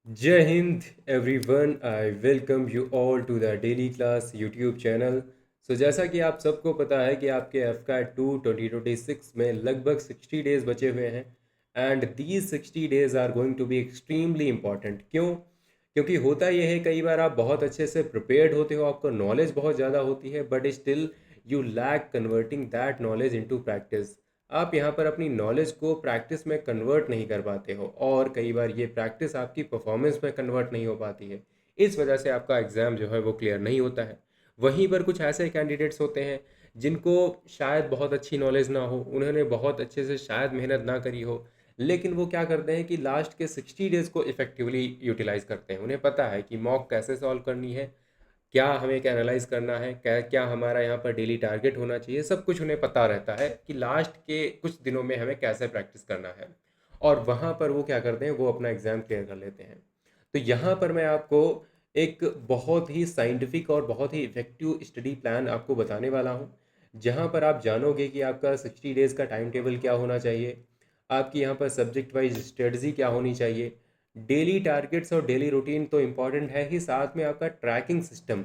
जय हिंद everyone. I welcome you all to the daily class YouTube channel. जैसा कि आप सबको पता है कि आपके एफकैट 2026 में लगभग 60 डेज़ बचे हुए हैं and these 60 days are going to be extremely important. क्यों? क्योंकि होता यह है कई बार आप बहुत अच्छे से प्रिपेयर्ड होते हो, आपको नॉलेज बहुत ज़्यादा होती है, but still you lack converting that knowledge into practice. आप यहाँ पर अपनी नॉलेज को प्रैक्टिस में कन्वर्ट नहीं कर पाते हो और कई बार ये प्रैक्टिस आपकी परफॉर्मेंस में कन्वर्ट नहीं हो पाती है। इस वजह से आपका एग्ज़ाम जो है वो क्लियर नहीं होता है। वहीं पर कुछ ऐसे कैंडिडेट्स होते हैं जिनको शायद बहुत अच्छी नॉलेज ना हो, उन्होंने बहुत अच्छे से शायद मेहनत ना करी हो, लेकिन वो क्या करते हैं कि लास्ट के 60 डेज़ को इफ़ेक्टिवली यूटिलाइज़ करते हैं। उन्हें पता है कि मॉक कैसे सॉल्व करनी है, क्या हमें क्या एनालाइज करना है, क्या क्या हमारा यहाँ पर डेली टारगेट होना चाहिए, सब कुछ उन्हें पता रहता है कि लास्ट के कुछ दिनों में हमें कैसे प्रैक्टिस करना है। और वहाँ पर वो क्या करते हैं, वो अपना एग्ज़ाम क्लियर कर लेते हैं। तो यहाँ पर मैं आपको एक बहुत ही साइंटिफिक और बहुत ही इफ़ेक्टिव स्टडी प्लान आपको बताने वाला हूँ, जहाँ पर आप जानोगे कि आपका 60 डेज़ का टाइम टेबल क्या होना चाहिए, आपकी यहाँ पर सब्जेक्ट वाइज स्ट्रेटजी क्या होनी चाहिए, डेली टारगेट्स और डेली रूटीन तो इम्पॉर्टेंट है ही, साथ में आपका ट्रैकिंग सिस्टम।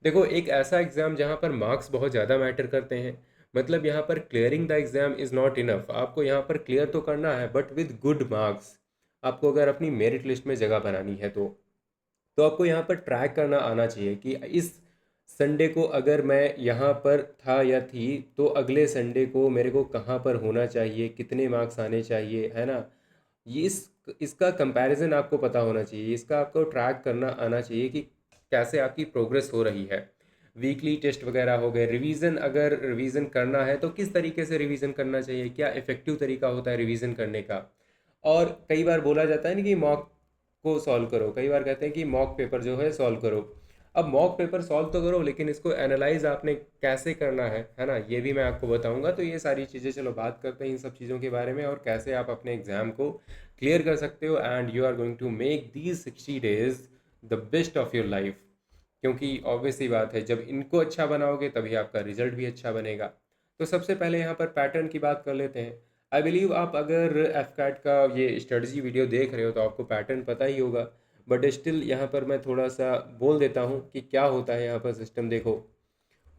देखो, एक ऐसा एग्ज़ाम जहाँ पर मार्क्स बहुत ज़्यादा मैटर करते हैं, मतलब यहाँ पर clearing the exam is not enough. आपको यहाँ पर क्लियर तो करना है बट विद गुड मार्क्स। आपको अगर अपनी मेरिट लिस्ट में जगह बनानी है तो आपको यहाँ पर ट्रैक करना आना चाहिए कि इस संडे को अगर मैं यहाँ पर था या थी तो अगले संडे को मेरे को कहाँ पर होना चाहिए, कितने मार्क्स आने चाहिए, है ना। ये इसका कंपैरिजन आपको पता होना चाहिए, इसका आपको ट्रैक करना आना चाहिए कि कैसे आपकी प्रोग्रेस हो रही है। वीकली टेस्ट वगैरह हो गए, रिवीजन अगर रिवीजन करना है तो किस तरीके से रिवीजन करना चाहिए, क्या इफ़ेक्टिव तरीका होता है रिवीजन करने का। और कई बार बोला जाता है ना कि मॉक को सॉल्व करो, कई बार कहते हैं कि मॉक पेपर जो है सॉल्व करो। अब मॉक पेपर सॉल्व तो करो, लेकिन इसको एनालाइज आपने कैसे करना है ना, ये भी मैं आपको बताऊंगा। तो ये सारी चीज़ें, चलो बात करते हैं इन सब चीज़ों के बारे में और कैसे आप अपने एग्ज़ाम को क्लियर कर सकते हो and you are going to make these 60 days the best of your life. क्योंकि ऑब्वियस सी बात है, जब इनको अच्छा बनाओगे तभी आपका रिजल्ट भी अच्छा बनेगा। तो सबसे पहले यहाँ पर पैटर्न की बात कर लेते हैं। आई बिलीव आप अगर एफ कैट का ये स्ट्रेटजी वीडियो देख रहे हो तो आपको पैटर्न पता ही होगा, बट स्टिल यहाँ पर मैं थोड़ा सा बोल देता हूँ कि क्या होता है यहाँ पर सिस्टम। देखो,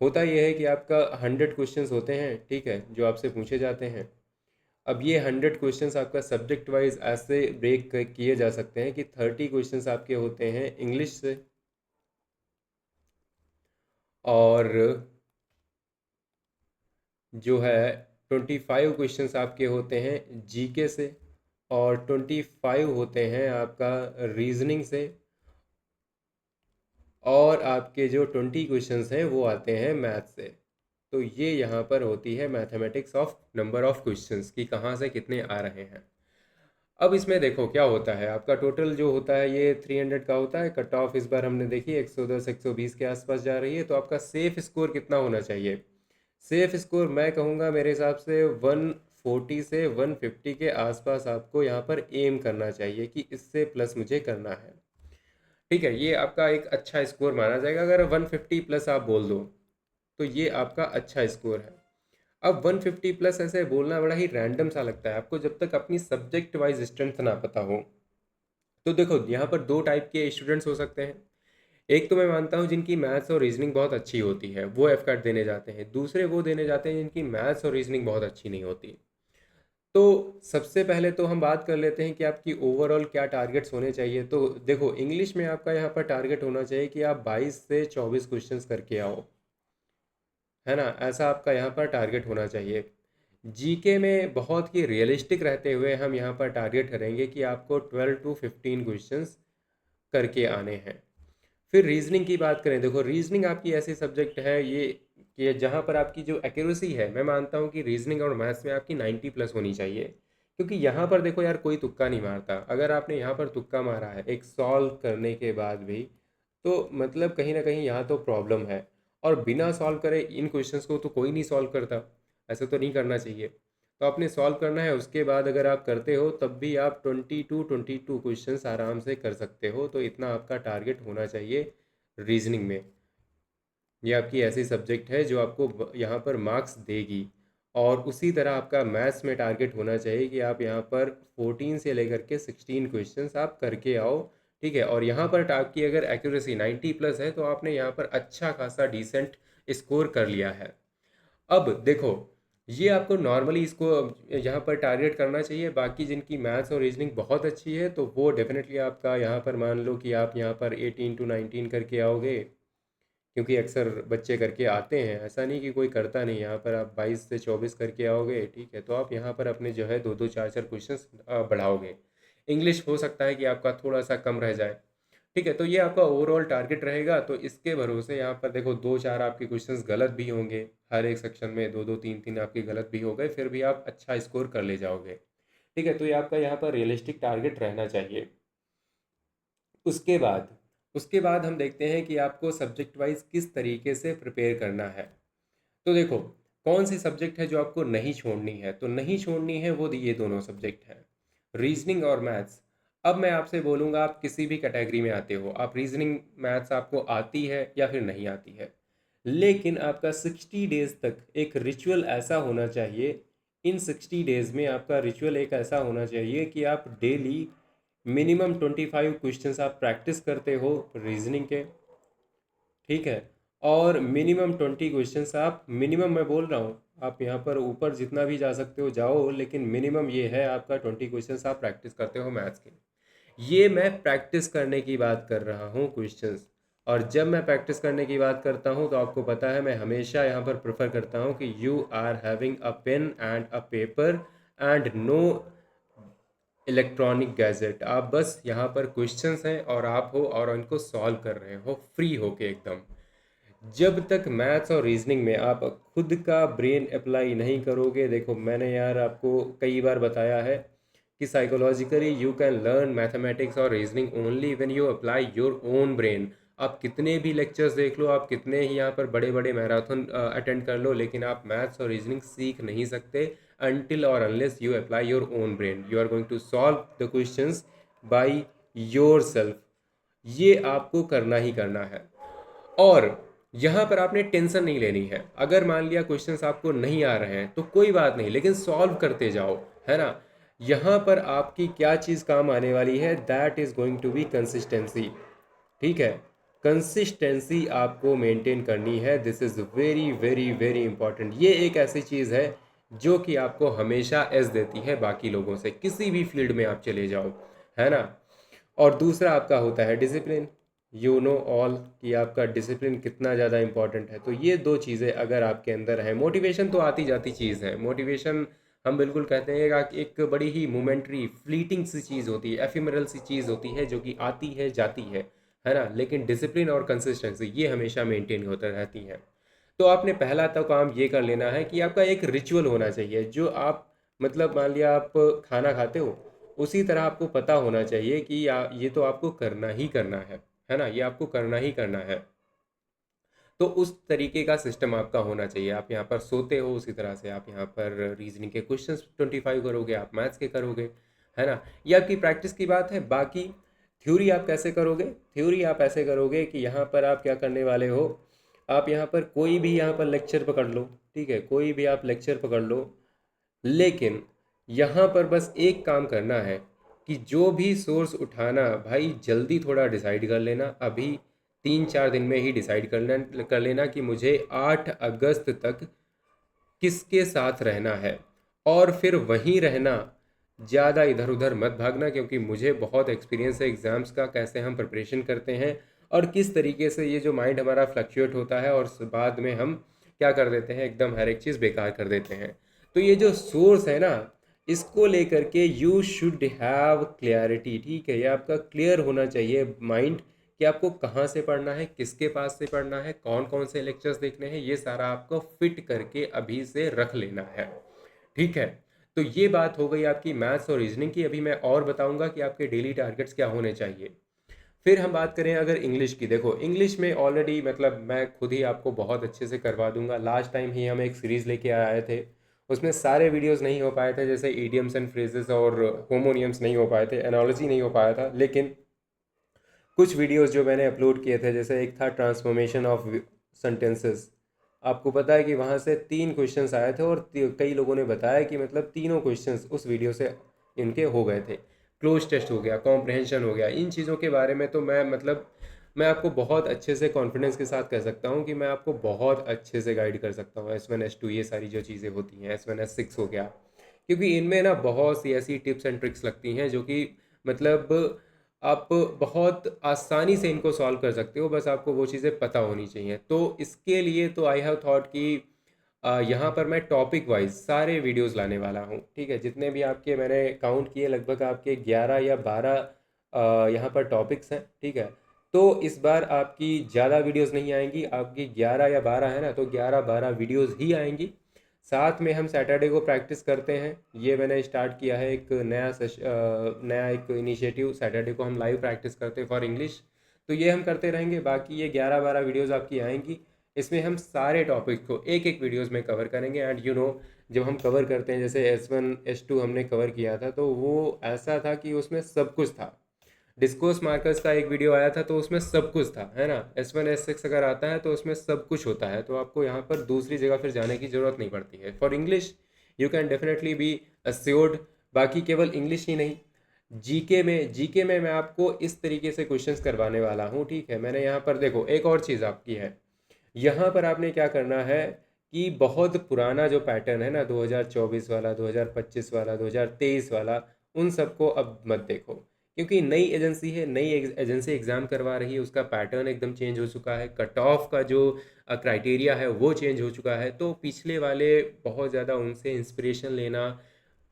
होता यह है कि आपका 100 क्वेश्चंस होते हैं, ठीक है, जो आपसे पूछे जाते हैं। अब ये 100 क्वेश्चंस आपका सब्जेक्ट वाइज ऐसे ब्रेक किए जा सकते हैं कि 30 क्वेश्चंस आपके होते हैं इंग्लिश से, और जो है 25 क्वेश्चंस आपके होते हैं जीके से, और 25 होते हैं आपका रीजनिंग से, और आपके जो 20 क्वेश्चंस हैं वो आते हैं मैथ से। तो ये यहाँ पर होती है mathematics of number of questions कि कहाँ से कितने आ रहे हैं। अब इसमें देखो क्या होता है, आपका टोटल जो होता है ये 300 का होता है। कट ऑफ इस बार हमने देखी 110 120 के आसपास जा रही है, तो आपका सेफ स्कोर कितना होना चाहिए? सेफ स्कोर मैं कहूँगा मेरे हिसाब से 140 से 150 के आसपास आपको यहाँ पर एम करना चाहिए कि इससे प्लस मुझे करना है। ठीक है, ये आपका एक अच्छा स्कोर माना जाएगा अगर 150 प्लस आप बोल दो, तो ये आपका अच्छा स्कोर है। अब 150 प्लस ऐसे बोलना बड़ा ही रैंडम सा लगता है आपको जब तक अपनी सब्जेक्ट वाइज स्ट्रेंथ ना पता हो। तो देखो, यहाँ पर दो टाइप के स्टूडेंट्स हो सकते हैं। एक तो मैं मानता हूँ जिनकी मैथ्स और रीजनिंग बहुत अच्छी होती है वो एफ कैट देने जाते हैं, दूसरे वो देने जाते हैं जिनकी मैथ्स और रीजनिंग बहुत अच्छी नहीं होती। तो सबसे पहले तो हम बात कर लेते हैं कि आपकी ओवरऑल क्या टारगेट्स होने चाहिए। तो देखो, इंग्लिश में आपका यहाँ पर टारगेट होना चाहिए कि आप 22 से 24 क्वेश्चंस करके आओ, है ना, ऐसा आपका यहाँ पर टारगेट होना चाहिए। जीके में बहुत ही रियलिस्टिक रहते हुए हम यहाँ पर टारगेट करेंगे कि आपको 12 टू 15 क्वेश्चंस करके आने हैं। फिर रीजनिंग की बात करें, देखो रीजनिंग आपकी ऐसी सब्जेक्ट है ये कि जहाँ पर आपकी जो एक्यूरेसी है, मैं मानता हूँ कि रीजनिंग और मैथ्स में आपकी 90 प्लस होनी चाहिए। क्योंकि यहाँ पर देखो यार, कोई तुक्का नहीं मारता। अगर आपने यहाँ पर तुक्का मारा है एक सॉल्व करने के बाद भी, तो मतलब कहीं ना कहीं यहाँ तो प्रॉब्लम है। और बिना सॉल्व करे इन क्वेश्चंस को तो कोई नहीं सॉल्व करता, ऐसा तो नहीं करना चाहिए। तो आपने सॉल्व करना है, उसके बाद अगर आप करते हो तब भी आप 22 क्वेश्चंस आराम से कर सकते हो। तो इतना आपका टारगेट होना चाहिए रीजनिंग में। ये आपकी ऐसी सब्जेक्ट है जो आपको यहाँ पर मार्क्स देगी। और उसी तरह आपका मैथ्स में टारगेट होना चाहिए कि आप यहाँ पर 14 से लेकर के 16 क्वेश्चंस आप करके आओ। ठीक है। और यहाँ पर आपकी अगर एक्यूरेसी 90 प्लस है तो आपने यहाँ पर अच्छा खासा डिसेंट स्कोर कर लिया है। अब देखो, ये आपको नॉर्मली इसको यहाँ पर टारगेट करना चाहिए। बाकी जिनकी मैथ्स और रीजनिंग बहुत अच्छी है तो वो डेफिनेटली आपका यहाँ पर मान लो कि आप यहाँ पर 18 to 19 करके आओगे, क्योंकि अक्सर बच्चे करके आते हैं, ऐसा नहीं कि कोई करता नहीं। यहाँ पर आप 22 से 24 करके आओगे, ठीक है, तो आप यहाँ पर अपने जो है 2 2 4 4 क्वेश्चन बढ़ाओगे। इंग्लिश हो सकता है कि आपका थोड़ा सा कम रह जाए, ठीक है। तो ये आपका ओवरऑल टारगेट रहेगा। तो इसके भरोसे यहाँ पर देखो 2 4 आपके क्वेश्चंस गलत भी होंगे, हर एक सेक्शन में 2 2 3 3 आपके गलत भी हो गए, फिर भी आप अच्छा स्कोर कर ले जाओगे, ठीक है। तो ये आपका यहाँ पर रियलिस्टिक टारगेट रहना चाहिए। उसके बाद उसके बाद हम देखते हैं कि आपको सब्जेक्ट वाइज किस तरीके से प्रिपेयर करना है। तो देखो, कौन सी सब्जेक्ट है जो आपको नहीं छोड़नी है, तो नहीं छोड़नी है वो ये दोनों सब्जेक्ट हैं, रीजनिंग और मैथ्स। अब मैं आपसे बोलूँगा, आप किसी भी कैटेगरी में आते हो, आप रीजनिंग मैथ्स आपको आती है या फिर नहीं आती है, लेकिन आपका 60 डेज तक एक रिचुअल ऐसा होना चाहिए। इन 60 डेज में आपका रिचुअल एक ऐसा होना चाहिए कि आप डेली मिनिमम 25 क्वेश्चंस आप प्रैक्टिस करते हो रीजनिंग के, ठीक है। और मिनिमम 20 क्वेश्चंस आप, मिनिमम मैं बोल रहा हूँ, आप यहाँ पर ऊपर जितना भी जा सकते हो जाओ, लेकिन मिनिमम ये है आपका 20 क्वेश्चंस आप प्रैक्टिस करते हो मैथ्स के। ये मैं प्रैक्टिस करने की बात कर रहा हूँ क्वेश्चंस। और जब मैं प्रैक्टिस करने की बात करता हूँ तो आपको पता है मैं हमेशा यहाँ पर प्रेफर करता हूँ कि you are having a pen and a paper and no electronic gadget. आप बस यहाँ पर क्वेश्चंस हैं और आप हो और उनको सॉल्व कर रहे हो फ्री होके एकदम। जब तक मैथ्स और रीजनिंग में आप खुद का ब्रेन अप्लाई नहीं करोगे, देखो मैंने यार आपको कई बार बताया है कि psychologically you can learn mathematics और reasoning only when you apply your own brain. आप कितने भी लेक्चर्स देख लो, आप कितने ही यहाँ पर बड़े बड़े मैराथन अटेंड कर लो, लेकिन आप मैथ्स और रीजनिंग सीख नहीं सकते until or unless you apply your own brain. You are going to solve the questions by yourself. ये आपको करना ही करना है। और यहाँ पर आपने टेंशन नहीं लेनी है। अगर मान लिया क्वेश्चंस आपको नहीं आ रहे हैं तो कोई बात नहीं, लेकिन सॉल्व करते जाओ, है ना। यहाँ पर आपकी क्या चीज़ काम आने वाली है, that is going to be consistency, ठीक है। कंसिस्टेंसी आपको मेंटेन करनी है। This is very very very important. ये एक ऐसी चीज़ है जो कि आपको हमेशा एज देती है बाकी लोगों से, किसी भी फील्ड में आप चले जाओ, है ना। और दूसरा आपका होता है डिसिप्लिन। यू नो ऑल कि आपका डिसिप्लिन कितना ज़्यादा इंपॉर्टेंट है। तो ये दो चीज़ें अगर आपके अंदर है, मोटिवेशन तो आती जाती चीज़ है। मोटिवेशन हम बिल्कुल कहते हैं कि एक बड़ी ही मोमेंट्री फ्लीटिंग सी चीज़ होती है, एफिमरल सी चीज़ होती है जो कि आती है जाती है ना। लेकिन डिसिप्लिन और कंसिस्टेंसी ये हमेशा मेंटेन होते रहती हैं। तो आपने पहला तो काम ये कर लेना है कि आपका एक रिचुअल होना चाहिए जो आप, मतलब मान लिया आप खाना खाते हो, उसी तरह आपको पता होना चाहिए कि ये तो आपको करना ही करना है ना, ये आपको करना ही करना है। तो उस तरीके का सिस्टम आपका होना चाहिए। आप यहाँ पर सोते हो उसी तरह से आप यहाँ पर रीजनिंग के क्वेश्चंस 25 करोगे, आप मैथ्स के करोगे, है ना। ये आपकी प्रैक्टिस की बात है। बाकी थ्योरी आप कैसे करोगे, थ्योरी आप ऐसे करोगे कि यहाँ पर आप क्या करने वाले हो, आप यहाँ पर कोई भी यहाँ पर लेक्चर पकड़ लो, ठीक है, कोई भी आप लेक्चर पकड़ लो, लेकिन यहाँ पर बस एक काम करना है कि जो भी सोर्स उठाना भाई जल्दी थोड़ा डिसाइड कर लेना। अभी 3 4 दिन में ही डिसाइड कर लेना कि मुझे 8 अगस्त तक किसके साथ रहना है, और फिर वहीं रहना। ज़्यादा इधर उधर मत भागना, क्योंकि मुझे बहुत एक्सपीरियंस है एग्ज़ाम्स का, कैसे हम प्रिपरेशन करते हैं और किस तरीके से ये जो माइंड हमारा फ्लक्चुएट होता है और बाद में हम क्या कर देते हैं, एकदम हर एक चीज़ बेकार कर देते हैं। तो ये जो सोर्स है ना, इसको लेकर के यू शुड हैव क्लियरिटी, ठीक है। ये आपका क्लियर होना चाहिए माइंड कि आपको कहाँ से पढ़ना है, किसके पास से पढ़ना है, कौन कौन से लेक्चर्स देखने हैं, ये सारा आपको फिट करके अभी से रख लेना है, ठीक है। तो ये बात हो गई आपकी मैथ्स और रीजनिंग की। अभी मैं और बताऊंगा कि आपके डेली टारगेट्स क्या होने चाहिए। फिर हम बात करें अगर इंग्लिश की, देखो इंग्लिश में ऑलरेडी मतलब मैं खुद ही आपको बहुत अच्छे से करवा दूंगा। लास्ट टाइम ही हम एक सीरीज़ लेके आए थे, उसमें सारे वीडियोस नहीं हो पाए थे, जैसे ईडियम्स एंड फ्रेजेस और होमोनियम्स नहीं हो पाए थे, एनालॉजी नहीं हो पाया था, लेकिन कुछ वीडियोस जो मैंने अपलोड किए थे, जैसे एक था ट्रांसफॉर्मेशन ऑफ सेंटेंसेस। आपको पता है कि वहाँ से 3 क्वेश्चंस आए थे और कई लोगों ने बताया कि मतलब तीनों क्वेश्चंस उस वीडियो से इनके हो गए थे। क्लोज टेस्ट हो गया, कॉम्प्रहेंशन हो गया, इन चीज़ों के बारे में तो मैं मतलब मैं आपको बहुत अच्छे से कॉन्फिडेंस के साथ कह सकता हूँ कि मैं आपको बहुत अच्छे से गाइड कर सकता हूँ। S1 S2 ये सारी जो चीज़ें होती हैं, S1 S6 हो गया, क्योंकि इनमें ना बहुत सी ऐसी टिप्स एंड ट्रिक्स लगती हैं जो कि मतलब आप बहुत आसानी से इनको सॉल्व कर सकते हो, बस आपको वो चीज़ें पता होनी चाहिए। तो इसके लिए तो आई हैव थॉट कि यहाँ पर मैं टॉपिक वाइज सारे वीडियोस लाने वाला हूँ, ठीक है। जितने भी आपके मैंने काउंट किए, लगभग आपके 11 या 12 यहाँ पर टॉपिक्स हैं, ठीक है। तो इस बार आपकी ज़्यादा वीडियोस नहीं आएंगी, आपकी 11 या 12 है ना, तो 11-12 वीडियोस ही आएंगी। साथ में हम सैटरडे को प्रैक्टिस करते हैं, ये मैंने स्टार्ट किया है एक नया एक इनिशिएटिव। सैटरडे को हम लाइव प्रैक्टिस करते हैं फॉर इंग्लिश, तो ये हम करते रहेंगे। बाकी ये 11-12 वीडियोस आपकी आएंगी, इसमें हम सारे टॉपिक को एक एक वीडियोस में कवर करेंगे। एंड जब हम कवर करते हैं, जैसे S1 S2 हमने कवर किया था, तो वो ऐसा था कि उसमें सब कुछ था। डिस्कोर्स मार्कर्स का एक वीडियो आया था, तो उसमें सब कुछ था, है ना। S1 S6 अगर आता है तो उसमें सब कुछ होता है, तो आपको यहाँ पर दूसरी जगह फिर जाने की ज़रूरत नहीं पड़ती है। For English you can definitely be assured. बाकी केवल इंग्लिश ही नहीं, जीके में मैं आपको इस तरीके से क्वेश्चंस करवाने वाला हूँ, ठीक है। मैंने यहाँ पर देखो एक और चीज़ आपकी है, यहाँ पर आपने क्या करना है कि बहुत पुराना जो पैटर्न है ना, 2024 वाला, 2025 वाला, 2023 वाला, उन सबको अब मत देखो, क्योंकि नई एजेंसी है, नई एजेंसी एग्ज़ाम करवा रही है, उसका पैटर्न एकदम चेंज हो चुका है, कट ऑफ का जो क्राइटेरिया है वो चेंज हो चुका है। तो पिछले वाले बहुत ज़्यादा उनसे इंस्पिरेशन लेना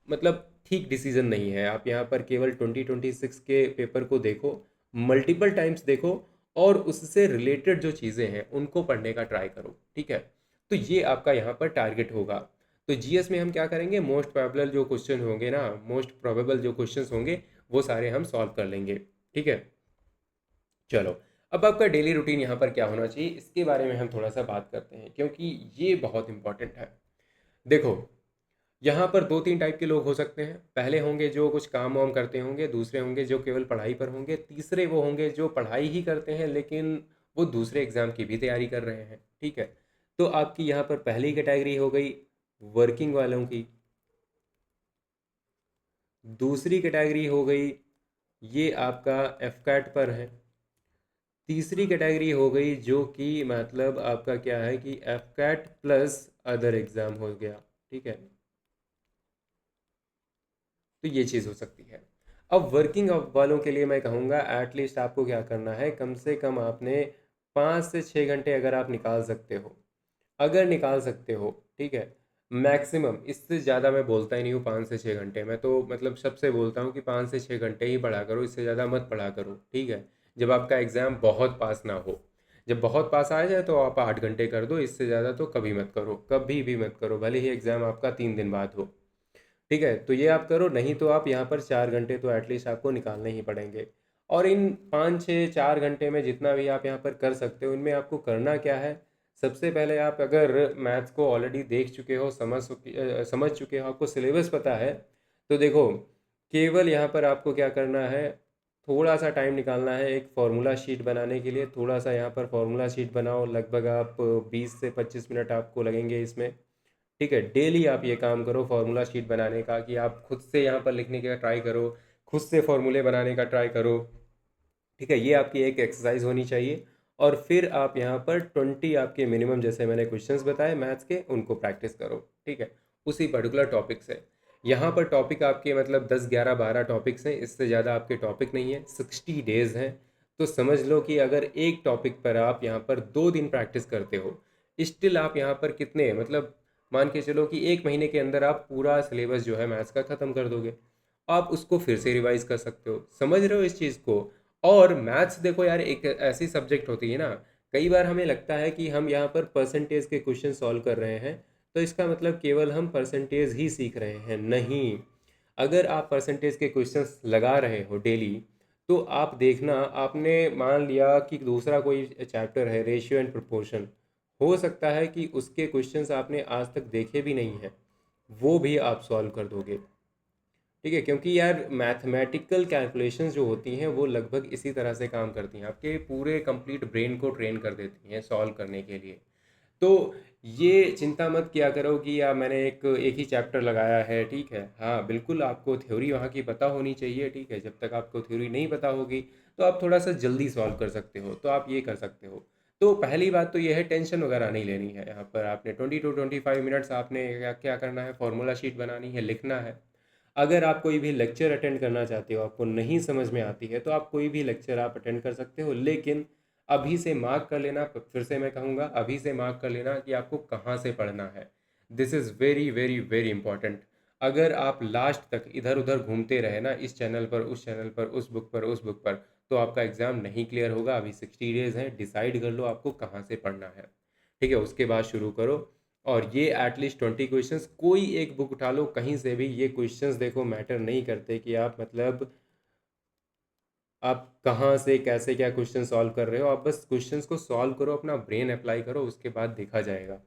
मतलब ठीक डिसीजन नहीं है। आप यहाँ पर केवल 2026 के पेपर को देखो, मल्टीपल टाइम्स देखो, और उससे रिलेटेड जो चीज़ें हैं उनको पढ़ने का ट्राई करो, ठीक है। तो ये आपका यहाँ पर टारगेट होगा। तो जीएस में हम क्या करेंगे, मोस्ट प्रोबेबल जो क्वेश्चन होंगे ना, मोस्ट प्रोबेबल जो क्वेश्चंस होंगे वो सारे हम सॉल्व कर लेंगे, ठीक है। चलो, अब आपका डेली रूटीन यहाँ पर क्या होना चाहिए, इसके बारे में हम थोड़ा सा बात करते हैं, क्योंकि ये बहुत इंपॉर्टेंट है। देखो, यहाँ पर दो तीन टाइप के लोग हो सकते हैं। पहले होंगे जो कुछ काम वाम करते होंगे, दूसरे होंगे जो केवल पढ़ाई पर होंगे, तीसरे वो होंगे जो पढ़ाई ही करते हैं लेकिन वो दूसरे एग्जाम की भी तैयारी कर रहे हैं, ठीक है। तो आपकी यहाँ पर पहली कैटेगरी हो गई वर्किंग वालों की, दूसरी कैटेगरी हो गई ये आपका एफ कैट पर है, तीसरी कैटेगरी हो गई जो कि मतलब आपका क्या है कि AFCAT plus other exam हो गया, ठीक है। तो ये चीज़ हो सकती है। अब वर्किंग वालों के लिए मैं कहूँगा एटलीस्ट आपको क्या करना है, कम से कम आपने 5 से 6 घंटे अगर आप निकाल सकते हो, अगर निकाल सकते हो, ठीक है। मैक्सिमम इससे ज़्यादा मैं बोलता ही नहीं हूँ, 5 से 6 घंटे। मैं तो मतलब सबसे बोलता हूँ कि 5 से 6 घंटे ही पढ़ा करो, इससे ज़्यादा मत पढ़ा करो, ठीक है। जब आपका एग्ज़ाम बहुत पास ना हो, जब बहुत पास आ जाए तो आप 8 घंटे कर दो, इससे ज़्यादा तो कभी मत करो, कभी भी मत करो, भले ही एग्ज़ाम आपका 3 दिन बाद हो, ठीक है। तो ये आप करो, नहीं तो आप यहाँ पर 4 घंटे तो एटलीस्ट आपको निकालने ही पड़ेंगे। और इन 5 6 4 घंटे में जितना भी आप यहाँ पर कर सकते हो, इनमें आपको करना क्या है, सबसे पहले आप अगर मैथ्स को ऑलरेडी देख चुके हो, समझ चुके हो, आपको सिलेबस पता है, तो देखो केवल यहाँ पर आपको क्या करना है, थोड़ा सा टाइम निकालना है एक फार्मूला शीट बनाने के लिए। थोड़ा सा यहाँ पर फार्मूला शीट बनाओ, लगभग आप 20 से 25 मिनट आपको लगेंगे इसमें, ठीक है। डेली आप ये काम करो फार्मूला शीट बनाने का, कि आप खुद से यहाँ पर लिखने का ट्राई करो, खुद से फार्मूले बनाने का ट्राई करो, ठीक है। ये आपकी एक एक्सरसाइज होनी चाहिए। और फिर आप यहाँ पर 20 आपके मिनिमम, जैसे मैंने क्वेश्चंस बताए मैथ्स के, उनको प्रैक्टिस करो, ठीक है, उसी पर्टिकुलर टॉपिक से। यहाँ पर टॉपिक आपके मतलब 10 11 12 टॉपिक्स हैं, इससे ज़्यादा आपके टॉपिक नहीं है, 60 डेज़ हैं। तो समझ लो कि अगर एक टॉपिक पर आप यहाँ पर 2 दिन प्रैक्टिस करते हो, स्टिल आप यहाँ पर कितने मतलब मान के चलो कि 1 महीने के अंदर आप पूरा सिलेबस जो है मैथ्स का ख़त्म कर दोगे। आप उसको फिर से रिवाइज कर सकते हो, समझ रहे हो इस चीज़ को। और मैथ्स देखो यार, एक ऐसी सब्जेक्ट होती है ना, कई बार हमें लगता है कि हम यहाँ पर परसेंटेज के क्वेश्चन सॉल्व कर रहे हैं, तो इसका मतलब केवल हम परसेंटेज ही सीख रहे हैं, नहीं। अगर आप परसेंटेज के क्वेश्चंस लगा रहे हो डेली, तो आप देखना, आपने मान लिया कि दूसरा कोई चैप्टर है रेशियो एंड प्रोपोर्शन, हो सकता है कि उसके क्वेश्चंस आपने आज तक देखे भी नहीं हैं, वो भी आप सॉल्व कर दोगे, ठीक है। क्योंकि यार मैथमेटिकल कैलकुलेशंस जो होती हैं वो लगभग इसी तरह से काम करती हैं, आपके पूरे कंप्लीट ब्रेन को ट्रेन कर देती हैं सॉल्व करने के लिए। तो ये चिंता मत किया करो कि यार मैंने एक एक ही चैप्टर लगाया है, ठीक है। हाँ बिल्कुल, आपको थ्योरी वहाँ की पता होनी चाहिए, ठीक है। जब तक आपको थ्योरी नहीं पता होगी तो आप थोड़ा सा जल्दी सॉल्व कर सकते हो, तो आप ये कर सकते हो। तो पहली बात तो ये है, टेंशन वगैरह नहीं लेनी है। यहाँ पर आपने 20 to 25 मिनट्स आपने क्या क्या करना है, फॉर्मूला शीट बनानी है, लिखना है। अगर आप कोई भी लेक्चर अटेंड करना चाहते हो, आपको नहीं समझ में आती है, तो आप कोई भी लेक्चर आप अटेंड कर सकते हो, लेकिन अभी से मार्क कर लेना, फिर से मैं कहूँगा अभी से मार्क कर लेना कि आपको कहाँ से पढ़ना है। This is very very very important. अगर आप लास्ट तक इधर उधर घूमते रहे ना, इस चैनल पर उस चैनल पर, उस बुक पर उस बुक पर, तो आपका एग्ज़ाम नहीं क्लियर होगा। अभी 60 डेज़ हैं, डिसाइड कर लो आपको कहाँ से पढ़ना है, ठीक है। उसके बाद शुरू करो। और ये एटलीस्ट 20 क्वेश्चंस, कोई एक बुक उठा लो कहीं से भी। ये क्वेश्चंस देखो मैटर नहीं करते कि आप मतलब आप कहाँ से कैसे क्या क्वेश्चन सॉल्व कर रहे हो। आप बस क्वेश्चंस को सॉल्व करो, अपना ब्रेन अप्लाई करो, उसके बाद देखा जाएगा।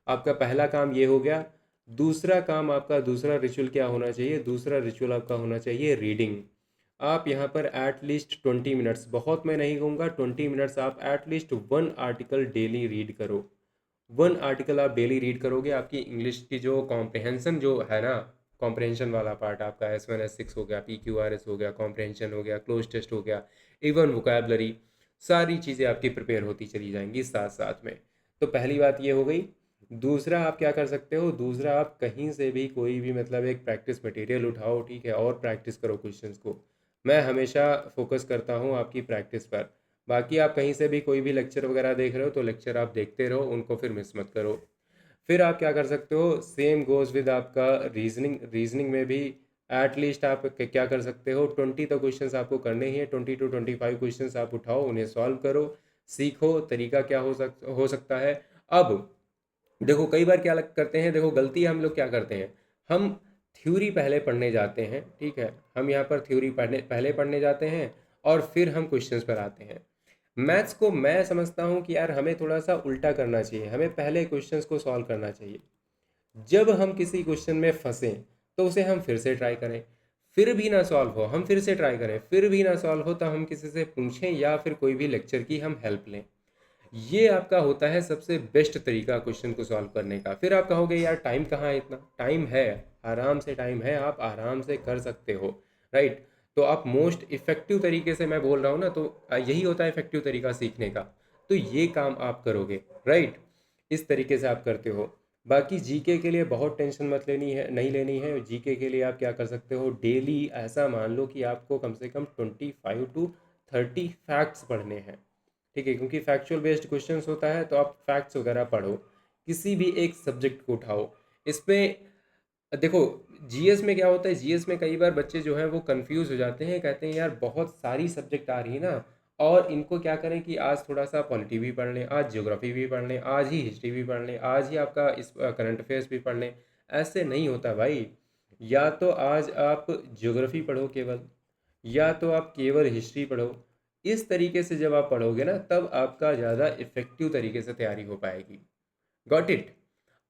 आपका पहला काम ये हो गया। दूसरा काम आपका, दूसरा रिचुअल क्या होना चाहिए, दूसरा रिचुअल आपका होना चाहिए रीडिंग। आप यहाँ पर एट लीस्ट 20 मिनट्स, बहुत मैं नहीं कहूँगा, 20 मिनट्स आप at least 1 article daily read करो। 1 आर्टिकल आप डेली रीड करोगे, आपकी इंग्लिश की जो कॉम्प्रहेंसन जो है ना, कॉम्प्रहेंशन वाला पार्ट आपका S1 S6 हो गया, PQRS हो गया, कॉम्प्रहेंशन हो गया, क्लोज टेस्ट हो गया, इवन वोकेबलरी, सारी चीज़ें आपकी प्रिपेयर होती चली जाएंगी साथ साथ में। तो पहली बात ये हो गई। दूसरा आप क्या कर सकते हो, दूसरा आप कहीं से भी कोई भी मतलब एक प्रैक्टिस मटेरियल उठाओ, ठीक है, और प्रैक्टिस करो क्वेश्चंस को। मैं हमेशा फोकस करता हूँ आपकी प्रैक्टिस पर। बाकी आप कहीं से भी कोई भी लेक्चर वगैरह देख रहे हो तो लेक्चर आप देखते रहो, उनको फिर मिस मत करो। फिर आप क्या कर सकते हो, सेम गोज़ विद आपका रीजनिंग। रीजनिंग में भी एट लीस्ट आप क्या कर सकते हो, 20 तो क्वेश्चंस आपको करने ही है। 20 to 25 क्वेश्चंस आप उठाओ, उन्हें सॉल्व करो, सीखो तरीका क्या हो सकता है। अब देखो कई बार क्या करते हैं, देखो गलती हम लोग क्या करते हैं, हम थ्योरी पहले पढ़ने जाते हैं, ठीक है। हम यहाँ पर थ्योरी पहले पढ़ने जाते हैं और फिर हम क्वेश्चंस पर आते हैं। मैथ्स को मैं समझता हूँ कि यार हमें थोड़ा सा उल्टा करना चाहिए, हमें पहले क्वेश्चंस को सॉल्व करना चाहिए। जब हम किसी क्वेश्चन में फंसें तो उसे हम फिर से ट्राई करें, फिर भी ना सॉल्व हो हम फिर से ट्राई करें, फिर भी ना सॉल्व हो तो हम किसी से पूछें या फिर कोई भी लेक्चर की हम हेल्प लें। ये आपका होता है सबसे बेस्ट तरीका क्वेश्चन को सॉल्व करने का। फिर आप कहोगे यार टाइम कहाँ है, इतना टाइम है, आराम से टाइम है, आप आराम से कर सकते हो, राइट। तो आप मोस्ट इफ़ेक्टिव तरीके से मैं बोल रहा हूँ ना, तो यही होता है इफ़ेक्टिव तरीका सीखने का। तो ये काम आप करोगे, राइट, इस तरीके से आप करते हो। बाकी जीके के लिए बहुत टेंशन मत लेनी है, नहीं लेनी है। जीके के लिए आप क्या कर सकते हो, डेली ऐसा मान लो कि आपको कम से कम 25 to 30 फैक्ट्स पढ़ने हैं, ठीक है। क्योंकि फैक्चुअल बेस्ड क्वेश्चंस होता है, तो आप फैक्ट्स वगैरह पढ़ो, किसी भी एक सब्जेक्ट को उठाओ। इसमें देखो, जीएस में क्या होता है, जीएस में कई बार बच्चे जो हैं वो कंफ्यूज हो जाते हैं, कहते हैं यार बहुत सारी सब्जेक्ट आ रही है ना, और इनको क्या करें कि आज थोड़ा सा पॉलिटी भी पढ़ लें, आज ज्योग्राफी भी पढ़ लें, आज ही हिस्ट्री भी पढ़ लें, आज ही आपका इस करंट अफेयर्स भी पढ़ लें। ऐसे नहीं होता भाई। या तो आज आप ज्योग्राफी पढ़ो केवल, या तो आप केवल हिस्ट्री पढ़ो। इस तरीके से जब आप पढ़ोगे ना, तब आपका ज़्यादा इफेक्टिव तरीके से तैयारी हो पाएगी। Got it.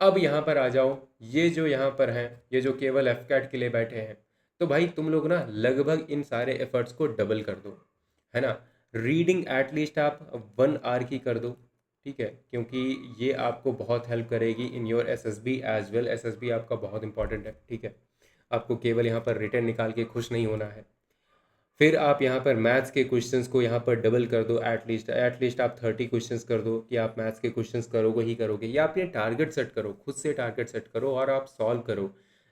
अब यहाँ पर आ जाओ, ये जो यहाँ पर हैं, ये जो केवल एफ कैट के लिए बैठे हैं, तो भाई तुम लोग ना लगभग इन सारे एफर्ट्स को डबल कर दो, है ना। रीडिंग एटलीस्ट आप 1 आवर की कर दो, ठीक है, क्योंकि ये आपको बहुत हेल्प करेगी in your SSB as well. SSB आपका बहुत इंपॉर्टेंट है, ठीक है। आपको केवल यहाँ पर रिटर्न निकाल के खुश नहीं होना है। फिर आप यहाँ पर मैथ्स के क्वेश्चंस को यहाँ पर डबल कर दो, एटलीस्ट आप 30 क्वेश्चंस कर दो कि आप मैथ्स के क्वेश्चंस करोगे ही करोगे, या आप ये टारगेट सेट करो, खुद से टारगेट सेट करो और आप सॉल्व करो।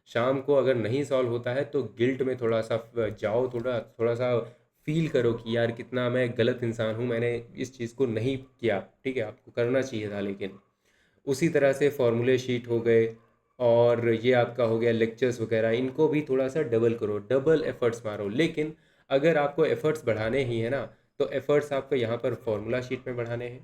शाम को अगर नहीं सॉल्व होता है तो गिल्ट में थोड़ा सा जाओ, थोड़ा थोड़ा सा फील करो कि यार कितना मैं गलत इंसान हूँ, मैंने इस चीज़ को नहीं किया, ठीक है, आपको करना चाहिए था। लेकिन उसी तरह से फॉर्मूले शीट हो गए, और ये आपका हो गया लेक्चर्स वगैरह, इनको भी थोड़ा सा डबल करो, डबल एफर्ट्स मारो। लेकिन अगर आपको एफर्ट्स बढ़ाने ही है ना, तो एफर्ट्स आपको यहाँ पर फॉर्मूला शीट में बढ़ाने हैं,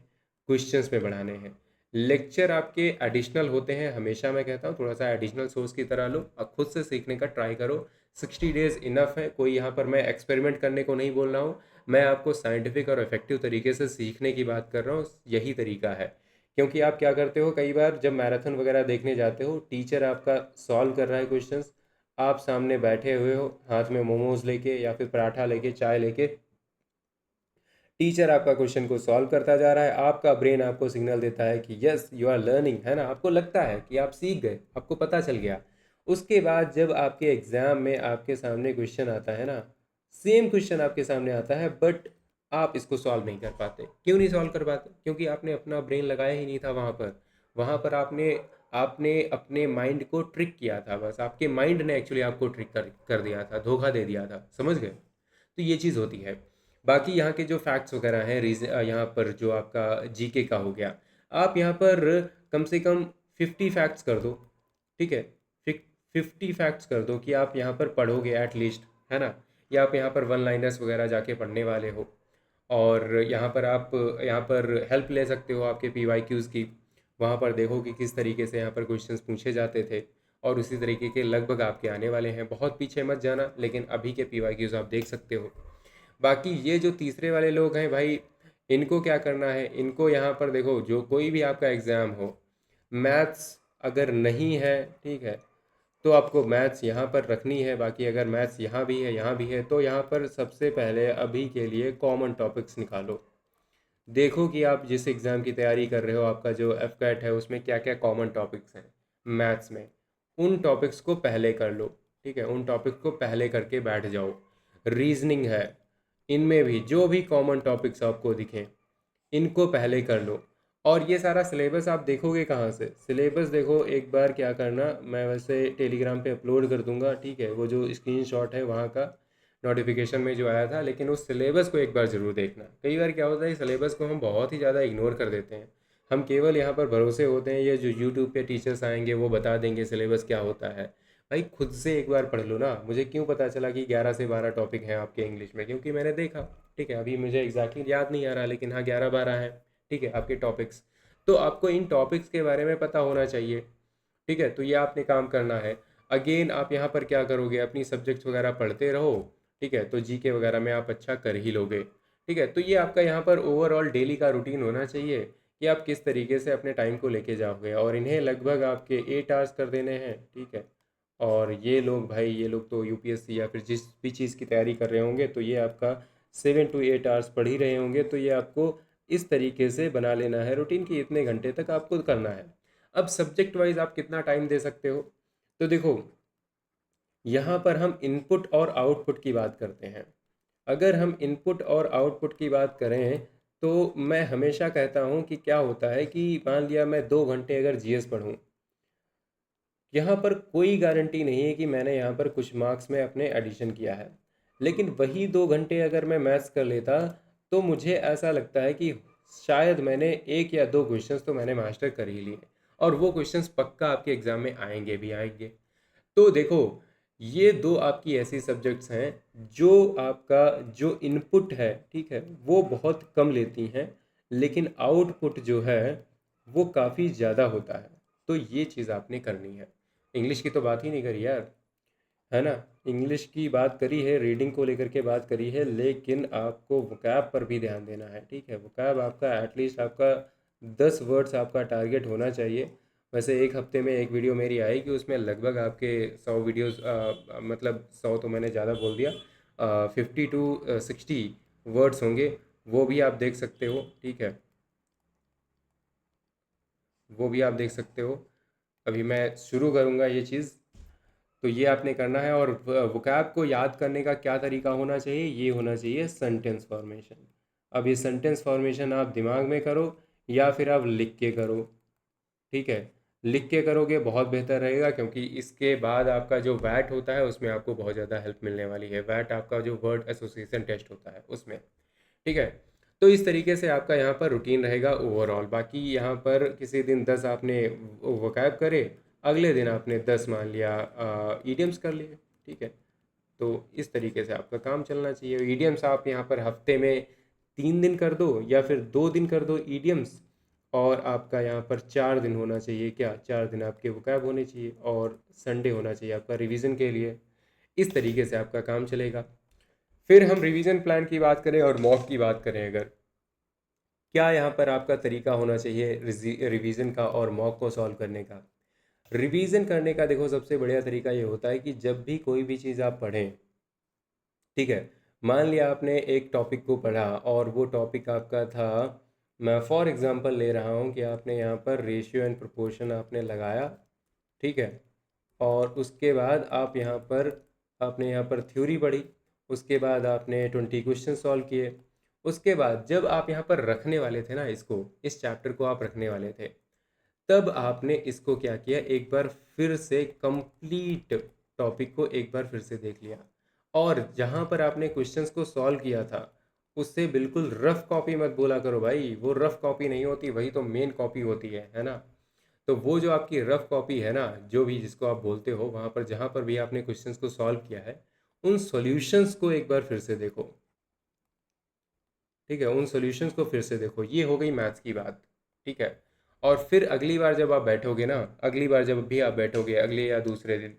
क्वेश्चंस में बढ़ाने हैं। लेक्चर आपके एडिशनल होते हैं, हमेशा मैं कहता हूँ थोड़ा सा एडिशनल सोर्स की तरह लो और खुद से सीखने का ट्राई करो। 60 डेज इनफ है, कोई यहाँ पर मैं एक्सपेरिमेंट करने को नहीं बोल रहा हूँ, मैं आपको साइंटिफिक और इफेक्टिव तरीके से सीखने की बात कर रहा हूँ, यही तरीका है। क्योंकि आप क्या करते हो, कई बार जब मैराथन वगैरह देखने जाते हो, टीचर आपका सॉल्व कर रहा है क्वेश्चंस, आप सामने बैठे हुए हो हाथ में मोमोज लेके या फिर पराठा लेके, चाय लेके, टीचर आपका क्वेश्चन को सॉल्व करता जा रहा है, आपका ब्रेन आपको सिग्नल देता है कि यस यू आर लर्निंग, है ना, आपको लगता है कि आप सीख गए, आपको पता चल गया। उसके बाद जब आपके एग्ज़ाम में आपके सामने क्वेश्चन आता है ना, सेम क्वेश्चन आपके सामने आता है, बट आप इसको सॉल्व नहीं कर पाते। क्यों नहीं सॉल्व कर पाते? क्योंकि आपने अपना ब्रेन लगाया ही नहीं था वहाँ पर। वहाँ पर आपने आपने अपने माइंड को ट्रिक किया था, बस आपके माइंड ने एक्चुअली आपको ट्रिक कर दिया था, धोखा दे दिया था, समझ गए? तो ये चीज़ होती है। बाकी यहाँ के जो फैक्ट्स वगैरह हैं, यहाँ पर जो आपका जीके का हो गया, आप यहाँ पर कम से कम 50 फैक्ट्स कर दो, ठीक है। 50 फैक्ट्स कर दो कि आप यहाँ पर पढ़ोगे एटलीस्ट, है ना, या आप यहाँ पर वन लाइनर्स वगैरह जाके पढ़ने वाले हो। और यहाँ पर आप यहाँ पर हेल्प ले सकते हो आपके PYQs की। वहाँ पर देखो कि किस तरीके से यहाँ पर क्वेश्चंस पूछे जाते थे, और उसी तरीके के लगभग आपके आने वाले हैं। बहुत पीछे मत जाना, लेकिन अभी के PYQs आप देख सकते हो। बाकी ये जो तीसरे वाले लोग हैं भाई, इनको क्या करना है, इनको यहाँ पर देखो, जो कोई भी आपका एग्ज़ाम हो, मैथ्स अगर नहीं है, ठीक है, तो आपको मैथ्स यहाँ पर रखनी है। बाकी अगर मैथ्स यहाँ भी है, यहाँ भी है, तो यहाँ पर सबसे पहले अभी के लिए कॉमन टॉपिक्स निकालो। देखो कि आप जिस एग्ज़ाम की तैयारी कर रहे हो, आपका जो एफ कैट है, उसमें क्या क्या कॉमन टॉपिक्स हैं मैथ्स में, उन टॉपिक्स को पहले कर लो, ठीक है, उन टॉपिक को पहले करके बैठ जाओ। रीजनिंग है, इनमें भी जो भी कॉमन टॉपिक्स आपको दिखें, इनको पहले कर लो। और ये सारा सिलेबस आप देखोगे कहाँ से? सिलेबस देखो एक बार, क्या करना, मैं वैसे टेलीग्राम पे अपलोड कर दूंगा, ठीक है, वो जो स्क्रीनशॉट है वहाँ का, नोटिफिकेशन में जो आया था। लेकिन उस सिलेबस को एक बार ज़रूर देखना। कई बार क्या होता है, सिलेबस को हम बहुत ही ज़्यादा इग्नोर कर देते हैं। हम केवल यहाँ पर भरोसे होते हैं ये जो यूट्यूब पे टीचर्स आएंगे वो बता देंगे सिलेबस क्या होता है। भाई खुद से एक बार पढ़ लो ना। मुझे क्यों पता चला कि 11 से 12 टॉपिक हैं आपके इंग्लिश में? क्योंकि मैंने देखा, ठीक है, अभी मुझे एग्जैक्टली याद नहीं आ रहा, लेकिन हाँ 11-12 हैं, ठीक है, आपके टॉपिक्स। तो आपको इन टॉपिक्स के बारे में पता होना चाहिए, ठीक है। तो ये आपने काम करना है। अगेन आप यहाँ पर क्या करोगे, अपनी सब्जेक्ट्स वगैरह पढ़ते रहो, ठीक है, तो जीके वगैरह में आप अच्छा कर ही लोगे, ठीक है। तो ये आपका यहाँ पर ओवरऑल डेली का रूटीन होना चाहिए कि आप किस तरीके से अपने टाइम को लेके जाओगे, और इन्हें लगभग आपके 8 आवर्स कर देने हैं, ठीक है। और ये लोग भाई, ये लोग तो यूपीएससी या फिर जिस भी चीज़ की तैयारी कर रहे होंगे, तो ये आपका 7 to 8 आवर्स पढ़ ही रहे होंगे। तो ये आपको इस तरीके से बना लेना है रूटीन कि इतने घंटे तक आपको करना है। अब सब्जेक्ट वाइज आप कितना टाइम दे सकते हो? तो देखो, यहाँ पर हम इनपुट और आउटपुट की बात करते हैं। अगर हम इनपुट और आउटपुट की बात करें, तो मैं हमेशा कहता हूँ कि क्या होता है कि मान लिया मैं 2 घंटे अगर जीएस पढ़ूँ, यहाँ पर कोई गारंटी नहीं है कि मैंने यहाँ पर कुछ मार्क्स में अपने एडिशन किया है। लेकिन वही 2 घंटे अगर मैं मैथ्स कर लेता, तो मुझे ऐसा लगता है कि शायद मैंने 1 या 2 क्वेश्चंस तो मैंने मास्टर कर ही लिए, और वो क्वेश्चंस पक्का आपके एग्ज़ाम में आएंगे भी आएंगे। तो देखो, ये दो आपकी ऐसी सब्जेक्ट्स हैं जो आपका जो इनपुट है, ठीक है, वो बहुत कम लेती हैं, लेकिन आउटपुट जो है वो काफ़ी ज़्यादा होता है। तो ये चीज़ आपने करनी है। इंग्लिश की तो बात ही नहीं करी यार, है ना। इंग्लिश की बात करी है, रीडिंग को लेकर के बात करी है, लेकिन आपको वोकैब पर भी ध्यान देना है, ठीक है। वोकैब आपका एटलीस्ट आपका 10 वर्ड्स आपका टारगेट होना चाहिए। वैसे एक हफ्ते में एक वीडियो मेरी आएगी, उसमें लगभग आपके 100 वीडियोस, मतलब 100 तो मैंने ज़्यादा बोल दिया, 50 to 60 वर्ड्स होंगे, वो भी आप देख सकते हो, ठीक है, वो भी आप देख सकते हो। अभी मैं शुरू करूँगा ये चीज़। तो ये आपने करना है। और वोकैब को याद करने का क्या तरीका होना चाहिए? ये होना चाहिए सेंटेंस फॉर्मेशन। अब ये सेंटेंस फॉर्मेशन आप दिमाग में करो या फिर आप लिख के करो, ठीक है। लिख के करोगे बहुत बेहतर रहेगा, क्योंकि इसके बाद आपका जो वैट होता है उसमें आपको बहुत ज़्यादा हेल्प मिलने वाली है। वैट आपका जो वर्ड एसोसिएशन टेस्ट होता है उसमें, ठीक है। तो इस तरीके से आपका यहाँ पर रूटीन रहेगा ओवरऑल। बाकी यहाँ पर किसी दिन 10 आपने वोकैब करे, अगले दिन आपने 10 मान लिया ईडियम्स कर लिए, ठीक है। तो इस तरीके से आपका काम चलना चाहिए। ईडियम्स आप यहाँ पर हफ्ते में 3 दिन कर दो या फिर 2 दिन कर दो ईडियम्स, और आपका यहाँ पर 4 दिन होना चाहिए। क्या 4 दिन आपके वोकैब होने चाहिए, और संडे होना चाहिए आपका रिवीजन के लिए। इस तरीके से आपका काम चलेगा। फिर हम रिवीजन प्लान की बात करें और मॉक की बात करें, अगर क्या यहाँ पर आपका तरीका होना चाहिए रिवीजन का और मॉक को सॉल्व करने का? रिवीजन करने का देखो, सबसे बढ़िया तरीका ये होता है कि जब भी कोई भी चीज़ आप पढ़ें, ठीक है, मान लिया आपने एक टॉपिक को पढ़ा और वो टॉपिक आपका था, मैं फॉर एग्जांपल ले रहा हूँ कि आपने यहाँ पर रेशियो एंड प्रोपोर्शन आपने लगाया, ठीक है। और उसके बाद आपने यहाँ पर थ्योरी पढ़ी, उसके बाद आपने 20 क्वेश्चन सॉल्व किए। उसके बाद जब आप यहाँ पर रखने वाले थे ना, इसको, इस चैप्टर को आप रखने वाले थे, तब आपने इसको क्या किया, एक बार फिर से कंप्लीट टॉपिक को एक बार फिर से देख लिया। और जहाँ पर आपने क्वेश्चंस को सॉल्व किया था, उससे बिल्कुल रफ कॉपी मत बोला करो भाई, वो रफ कॉपी नहीं होती, वही तो मेन कॉपी होती है ना। तो वो जो आपकी रफ कॉपी है ना, जो भी जिसको आप बोलते हो, वहाँ पर जहाँ पर भी आपने क्वेश्चंस को सॉल्व किया है, उन सॉल्यूशंस को एक बार फिर से देखो, ठीक है। उन सॉल्यूशंस को फिर से देखो। ये हो गई मैथ्स की बात, ठीक है। और फिर अगली बार जब आप बैठोगे ना, अगली बार जब भी आप बैठोगे अगले या दूसरे दिन,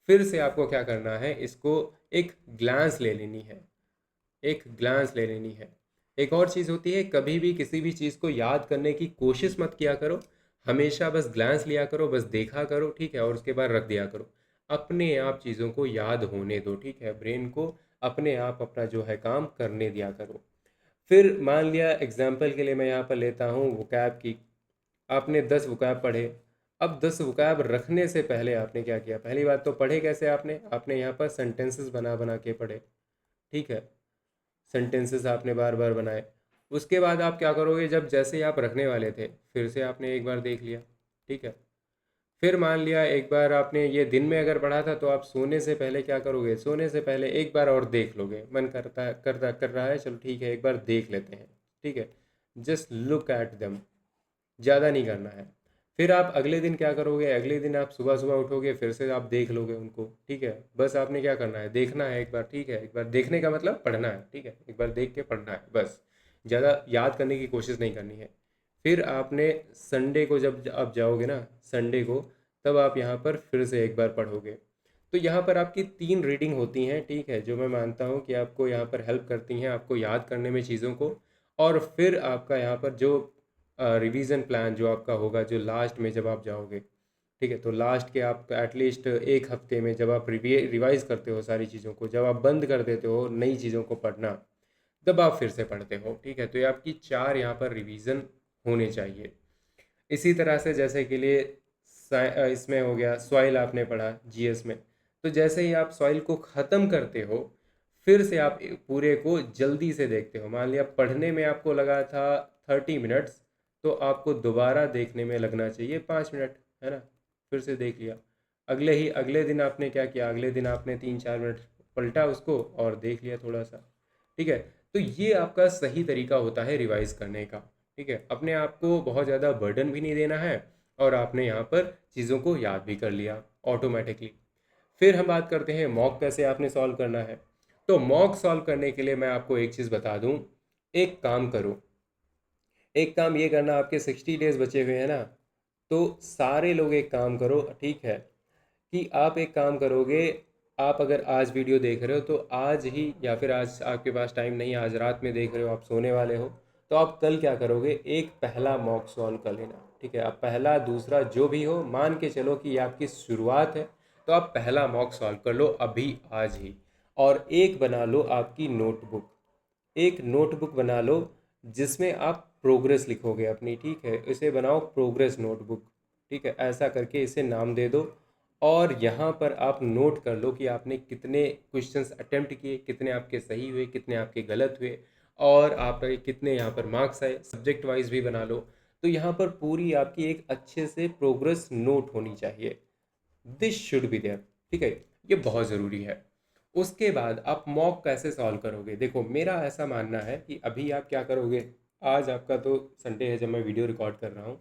फिर से आपको क्या करना है, इसको एक ग्लांस ले लेनी है, एक ग्लांस ले लेनी है। एक और चीज़ होती है, कभी भी किसी भी चीज़ को याद करने की कोशिश मत किया करो, हमेशा बस ग्लांस लिया करो, बस देखा करो, ठीक है, और उसके बाद रख दिया करो। अपने आप चीज़ों को याद होने दो, ठीक है, ब्रेन को अपने आप अपना जो है काम करने दिया करो। फिर मान लिया एग्जाम्पल के लिए मैं यहाँ पर लेता हूँ वोकैब की। आपने 10 वोकैब पढ़े। अब 10 वोकैब रखने से पहले आपने क्या किया, पहली बात तो पढ़े कैसे आपने यहाँ पर सेंटेंसेस बना बना के पढ़े, ठीक है। सेंटेंसेस आपने बार बार बनाए। उसके बाद आप क्या करोगे, जब जैसे ही आप रखने वाले थे, फिर से आपने एक बार देख लिया, ठीक है। फिर मान लिया एक बार आपने ये दिन में अगर पढ़ा था, तो आप सोने से पहले क्या करोगे, सोने से पहले एक बार और देख लोगे, मन करता कर रहा है, चलो ठीक है एक बार देख लेते हैं, ठीक है। जस्ट लुक एट देम, ज़्यादा नहीं करना है। फिर आप अगले दिन क्या करोगे, अगले दिन आप सुबह सुबह उठोगे, फिर से आप देख लोगे उनको, ठीक है। बस आपने क्या करना है, देखना है एक बार, ठीक है। एक बार देखने का मतलब पढ़ना है, ठीक है, एक बार देख के पढ़ना है बस, ज़्यादा याद करने की कोशिश नहीं करनी है। फिर आपने संडे को जब आप जाओगे ना, संडे को, तब आप यहाँ पर फिर से एक बार पढ़ोगे। तो यहाँ पर आपकी 3 रीडिंग होती हैं, ठीक है, जो मैं मानता हूँ कि आपको यहाँ पर हेल्प करती हैं आपको याद करने में चीज़ों को। और फिर आपका यहाँ पर जो रिवीजन प्लान जो आपका होगा, जो लास्ट में जब आप जाओगे, ठीक है, तो लास्ट के आप एटलीस्ट एक हफ्ते में जब आप रिवाइज करते हो सारी चीज़ों को, जब आप बंद कर देते हो नई चीज़ों को पढ़ना, तब आप फिर से पढ़ते हो, ठीक है। तो ये आपकी 4 यहाँ पर रिवीजन होने चाहिए। इसी तरह से जैसे के लिए इसमें हो गया सॉइल आपने पढ़ा जीएस में, तो जैसे ही आप सॉइल को ख़त्म करते हो, फिर से आप पूरे को जल्दी से देखते हो। मान लिया पढ़ने में आपको लगा था 30 मिनट्स, तो आपको दोबारा देखने में लगना चाहिए 5 मिनट, है ना। फिर से देख लिया। अगले दिन आपने क्या किया, अगले दिन आपने 3-4 मिनट पलटा उसको और देख लिया थोड़ा सा, ठीक है। तो ये आपका सही तरीका होता है रिवाइज करने का, ठीक है। अपने आप को बहुत ज़्यादा बर्डन भी नहीं देना है, और आपने यहाँ पर चीज़ों को याद भी कर लिया ऑटोमेटिकली। फिर हम बात करते हैं मॉक कैसे आपने सॉल्व करना है। तो मॉक सॉल्व करने के लिए मैं आपको एक चीज़ बता दूँ, एक काम करो, एक काम ये करना, आपके 60 डेज बचे हुए हैं ना, तो सारे लोग एक काम करो, ठीक है, कि आप एक काम करोगे, आप अगर आज वीडियो देख रहे हो तो आज ही, या फिर आज आपके पास टाइम नहीं, आज रात में देख रहे हो, आप सोने वाले हो, तो आप कल क्या करोगे, एक पहला मॉक सॉल्व कर लेना, ठीक है। आप पहला दूसरा जो भी हो, मान के चलो कि ये आपकी शुरुआत है, तो आप पहला मॉक सॉल्व कर लो अभी आज ही। और एक बना लो आपकी नोटबुक, एक नोटबुक बना लो जिसमें आप प्रोग्रेस लिखोगे अपनी, ठीक है। इसे बनाओ प्रोग्रेस नोटबुक, ठीक है, ऐसा करके इसे नाम दे दो। और यहाँ पर आप नोट कर लो कि आपने कितने क्वेश्चंस अटेम्प्ट किए, कितने आपके सही हुए, कितने आपके गलत हुए, और आपके कितने यहाँ पर मार्क्स आए, सब्जेक्ट वाइज भी बना लो। तो यहाँ पर पूरी आपकी एक अच्छे से प्रोग्रेस नोट होनी चाहिए, दिस शुड बी देयर, ठीक है, ये बहुत ज़रूरी है। उसके बाद आप मॉक कैसे सॉल्व करोगे, देखो मेरा ऐसा मानना है कि अभी आप क्या करोगे, आज आपका तो संडे है जब मैं वीडियो रिकॉर्ड कर रहा हूँ,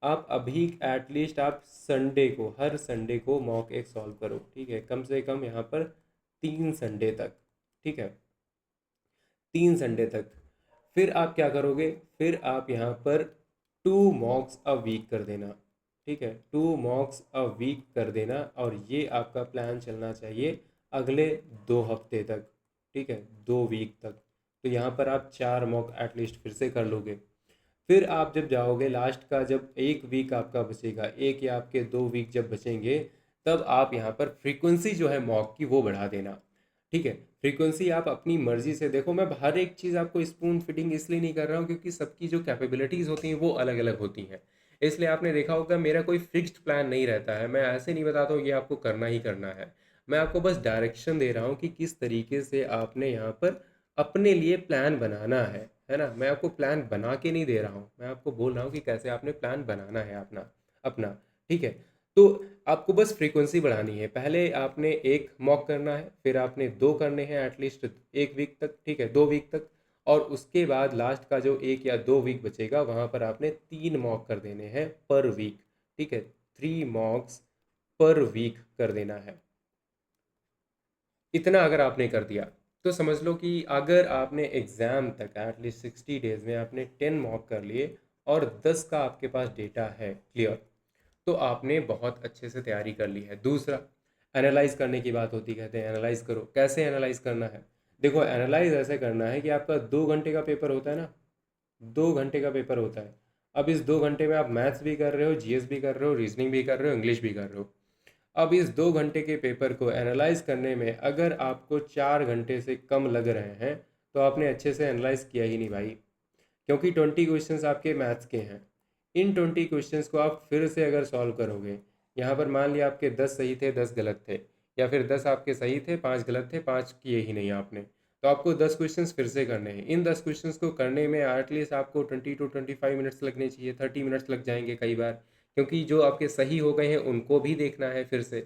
आप अभी एटलीस्ट आप संडे को, हर संडे को मॉक एक सॉल्व करो, ठीक है, कम से कम यहाँ पर 3 संडे तक, ठीक है, 3 संडे तक। फिर आप क्या करोगे, फिर आप यहाँ पर 2 मॉक्स अ वीक कर देना, ठीक है, 2 मॉक्स अ वीक कर देना, और ये आपका प्लान चलना चाहिए अगले 2 हफ्ते तक, ठीक है, 2 वीक तक। तो यहाँ पर आप 4 मॉक एटलीस्ट फिर से कर लोगे। फिर आप जब जाओगे लास्ट का, जब 1 वीक आपका बचेगा, एक या आपके 2 वीक जब बचेंगे, तब आप यहाँ पर फ्रीक्वेंसी जो है मॉक की वो बढ़ा देना, ठीक है। फ्रीक्वेंसी आप अपनी मर्जी से देखो, मैं हर एक चीज़ आपको स्पून फिटिंग इसलिए नहीं कर रहा हूँ क्योंकि सबकी जो कैपेबिलिटीज़ होती हैं वो अलग अलग होती हैं। इसलिए आपने देखा होगा मेरा कोई फिक्स्ड प्लान नहीं रहता है, मैं ऐसे नहीं बताता हूँ ये आपको करना ही करना है। मैं आपको बस डायरेक्शन दे रहा हूँ कि किस तरीके से आपने यहाँ पर अपने लिए प्लान बनाना है ना। मैं आपको प्लान बना के नहीं दे रहा हूँ, मैं आपको बोल रहा हूँ कि कैसे आपने प्लान बनाना है अपना अपना ठीक है। तो आपको बस फ्रीक्वेंसी बढ़ानी है। पहले आपने एक मॉक करना है, फिर आपने दो करने हैं एटलीस्ट एक वीक तक, ठीक है, 2 वीक तक। और उसके बाद लास्ट का जो 1 या 2 वीक बचेगा वहाँ पर आपने 3 मॉक कर देने हैं पर वीक, ठीक है। 3 मॉक्स पर वीक कर देना है। इतना अगर आपने कर दिया तो समझ लो कि अगर आपने एग्ज़ाम तक एटलीस्ट 60 डेज़ में आपने 10 मॉक कर लिए और 10 का आपके पास डेटा है क्लियर, तो आपने बहुत अच्छे से तैयारी कर ली है। दूसरा, एनालाइज करने की बात होती, कहते हैं एनालाइज करो। कैसे एनालाइज करना है? देखो, एनालाइज ऐसे करना है कि आपका 2 घंटे का पेपर होता है ना, 2 घंटे का पेपर होता है। अब इस 2 घंटे में आप मैथ्स भी कर रहे हो, जीएस भी कर रहे हो, रीजनिंग भी कर रहे हो, इंग्लिश भी कर रहे हो। अब इस 2 घंटे के पेपर को एनालाइज करने में अगर आपको 4 घंटे से कम लग रहे हैं तो आपने अच्छे से एनालाइज किया ही नहीं भाई। क्योंकि 20 क्वेश्चंस आपके मैथ्स के हैं। इन 20 क्वेश्चंस को आप फिर से अगर सॉल्व करोगे, यहाँ पर मान लिया आपके 10 सही थे 10 गलत थे, या फिर 10 आपके सही थे 5 गलत थे, 5 किए ही नहीं आपने, तो आपको 10 क्वेश्चंस फिर से करने हैं। इन 10 क्वेश्चंस को करने में एटलीस्ट आपको 20 to 25 मिनट्स लगने चाहिए, 30 मिनट्स लग जाएंगे कई बार, क्योंकि जो आपके सही हो गए हैं उनको भी देखना है फिर से,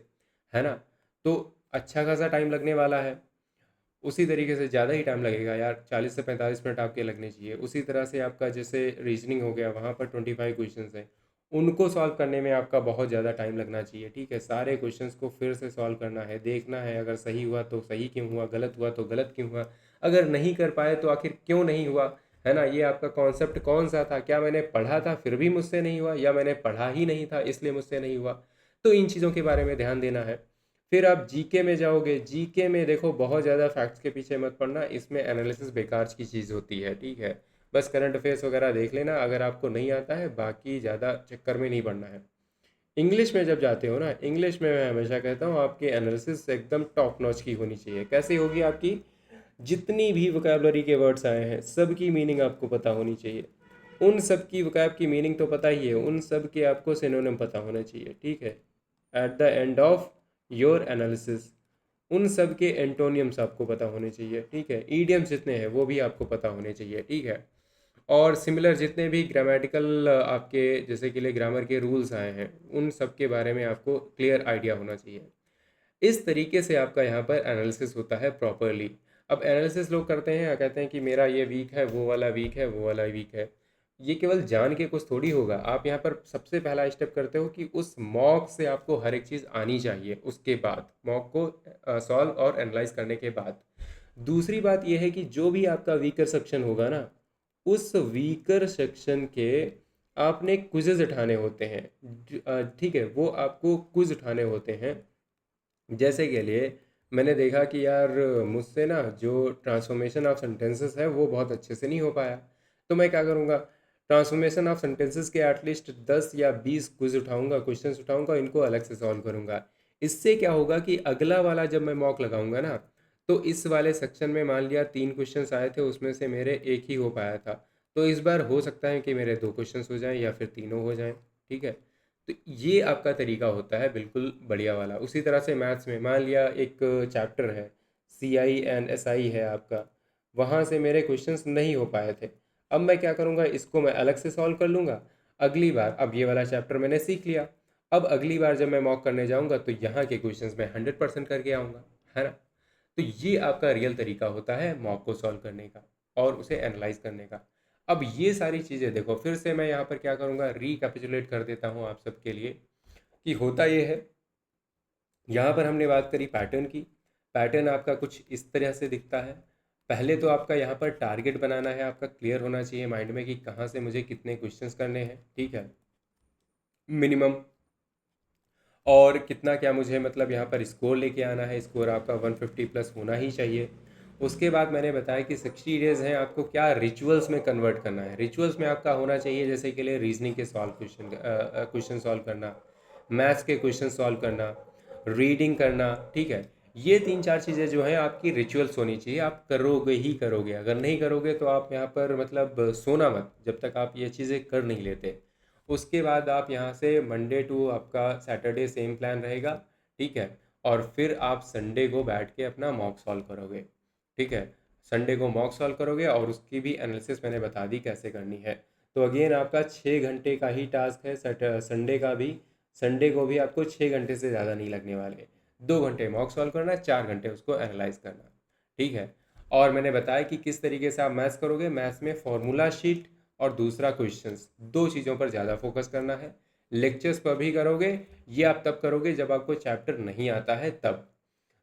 है ना। तो अच्छा खासा टाइम लगने वाला है। उसी तरीके से ज़्यादा ही टाइम लगेगा यार, 40 से 45 मिनट आपके लगने चाहिए। उसी तरह से आपका जैसे रीजनिंग हो गया, वहाँ पर 25 क्वेश्चंस हैं, उनको सॉल्व करने में आपका बहुत ज़्यादा टाइम लगना चाहिए, ठीक है। सारे क्वेश्चंस को फिर से सॉल्व करना है, देखना है अगर सही हुआ तो सही क्यों हुआ, गलत हुआ तो गलत क्यों हुआ, अगर नहीं कर पाए तो आखिर क्यों नहीं हुआ, है ना। ये आपका कॉन्सेप्ट कौन सा था, क्या मैंने पढ़ा था फिर भी मुझसे नहीं हुआ, या मैंने पढ़ा ही नहीं था इसलिए मुझसे नहीं हुआ। तो इन चीज़ों के बारे में ध्यान देना है। फिर आप जीके में जाओगे। जीके में देखो बहुत ज़्यादा फैक्ट्स के पीछे मत पड़ना, इसमें एनालिसिस बेकार की चीज़ होती है, ठीक है। बस करंट अफेयर्स वगैरह देख लेना अगर आपको नहीं आता है, बाकी ज़्यादा चक्कर में नहीं पड़ना है। इंग्लिश में जब जाते हो ना, इंग्लिश में मैं हमेशा कहता हूँ आपकी एनालिसिस एकदम टॉप नॉच की होनी चाहिए। कैसी होगी आपकी? जितनी भी वोकैबलरी के वर्ड्स आए हैं सब की मीनिंग आपको पता होनी चाहिए। उन सब की वोकैब की मीनिंग तो पता ही है, उन सब के आपको सिनोनिम पता होना चाहिए, ठीक है। At the end of your analysis उन सब के एंटोनियम्स आपको पता होने चाहिए, ठीक है। ईडियम्स जितने हैं वो भी आपको पता होने चाहिए, ठीक है। और सिमिलर जितने भी ग्रामेटिकल आपके जैसे कि लिए ग्रामर के रूल्स आए हैं उन सब के बारे में आपको क्लियर आइडिया होना चाहिए। इस तरीके से आपका यहाँ पर एनालिसिस होता है प्रॉपरली। अब एनालिसिस लोग करते हैं, कहते हैं कि मेरा ये वीक है, वो वाला वीक है, वो वाला वीक है। ये केवल जान के कुछ थोड़ी होगा। आप यहाँ पर सबसे पहला स्टेप करते हो कि उस मॉक से आपको हर एक चीज़ आनी चाहिए, उसके बाद मॉक को सॉल्व और एनालाइज करने के बाद। दूसरी बात यह है कि जो भी आपका वीकर सेक्शन होगा ना, उस वीकर सेक्शन के आपने क्विज़ेज उठाने होते हैं, ठीक है। वो आपको क्विज उठाने होते हैं। जैसे के लिए मैंने देखा कि यार मुझसे ना जो ट्रांसफॉर्मेशन ऑफ सेंटेंसेस है वो बहुत अच्छे से नहीं हो पाया, तो मैं क्या करूँगा, ट्रांसफॉर्मेशन ऑफ सेंटेंसेस के एटलीस्ट 10 या 20 क्विज उठाऊंगा, क्वेश्चंस उठाऊंगा, इनको अलग से सॉल्व करूंगा। इससे क्या होगा कि अगला वाला जब मैं मॉक लगाऊंगा ना, तो इस वाले सेक्शन में मान लिया 3 क्वेश्चंस आए थे, उसमें से मेरे एक ही हो पाया था, तो इस बार हो सकता है कि मेरे 2 क्वेश्चंस हो जाएं या फिर तीनों हो जाएं, ठीक है। तो ये आपका तरीका होता है बिल्कुल बढ़िया वाला। उसी तरह से मैथ्स में मान लिया एक चैप्टर है, CI and SI है आपका, वहाँ से मेरे क्वेश्चंस नहीं हो पाए थे। अब मैं क्या करूँगा, इसको मैं अलग से सॉल्व कर लूँगा अगली बार। अब ये वाला चैप्टर मैंने सीख लिया, अब अगली बार जब मैं मॉक करने जाऊँगा तो यहाँ के क्वेश्चंस मैं 100% करके आऊँगा, है ना। तो ये आपका रियल तरीका होता है मॉक को सॉल्व करने का और उसे एनालाइज करने का। अब ये सारी चीज़ें देखो, फिर से मैं यहाँ पर क्या करूँगा, रिकैपिचुलेट कर देता हूँ आप सबके लिए कि होता ये है। यहाँ पर हमने बात करी पैटर्न की। पैटर्न आपका कुछ इस तरह से दिखता है। पहले तो आपका यहाँ पर टारगेट बनाना है, आपका क्लियर होना चाहिए माइंड में कि कहाँ से मुझे कितने क्वेश्चंस करने हैं, ठीक है, मिनिमम। और कितना क्या मुझे मतलब यहाँ पर स्कोर लेके आना है, स्कोर आपका 150 प्लस होना ही चाहिए। उसके बाद मैंने बताया कि 60 डेज़ हैं, आपको क्या रिचुअल्स में कन्वर्ट करना है। रिचुअल्स में आपका होना चाहिए जैसे कि लिए रीजनिंग के क्वेश्चन सॉल्व करना, मैथ्स के क्वेश्चन सॉल्व करना, रीडिंग करना, ठीक है। ये 3-4 चीज़ें जो हैं आपकी रिचुअल्स होनी चाहिए, आप करोगे ही करोगे। अगर नहीं करोगे तो आप यहाँ पर मतलब सोना मत जब तक आप ये चीज़ें कर नहीं लेते। उसके बाद आप यहाँ से मंडे टू आपका सैटरडे सेम प्लान रहेगा, ठीक है? और फिर आप संडे को बैठ के अपना मॉक सॉल्व करोगे, ठीक है? संडे को मॉक सॉल्व करोगे और उसकी भी एनालिसिस मैंने बता दी कैसे करनी है। तो अगेन आपका 6 घंटे का ही टास्क है संडे का भी। संडे को भी आपको 6 घंटे से ज़्यादा नहीं लगने वाले। 2 घंटे मॉक सॉल्व करना है, 4 घंटे उसको एनालाइज करना, ठीक है? और मैंने बताया कि किस तरीके से आप मैथ्स करोगे। मैथ्स में फॉर्मूला शीट और दूसरा क्वेश्चंस, दो चीज़ों पर ज़्यादा फोकस करना है। लेक्चर्स पर भी करोगे, ये आप तब करोगे जब आपको चैप्टर नहीं आता है तब।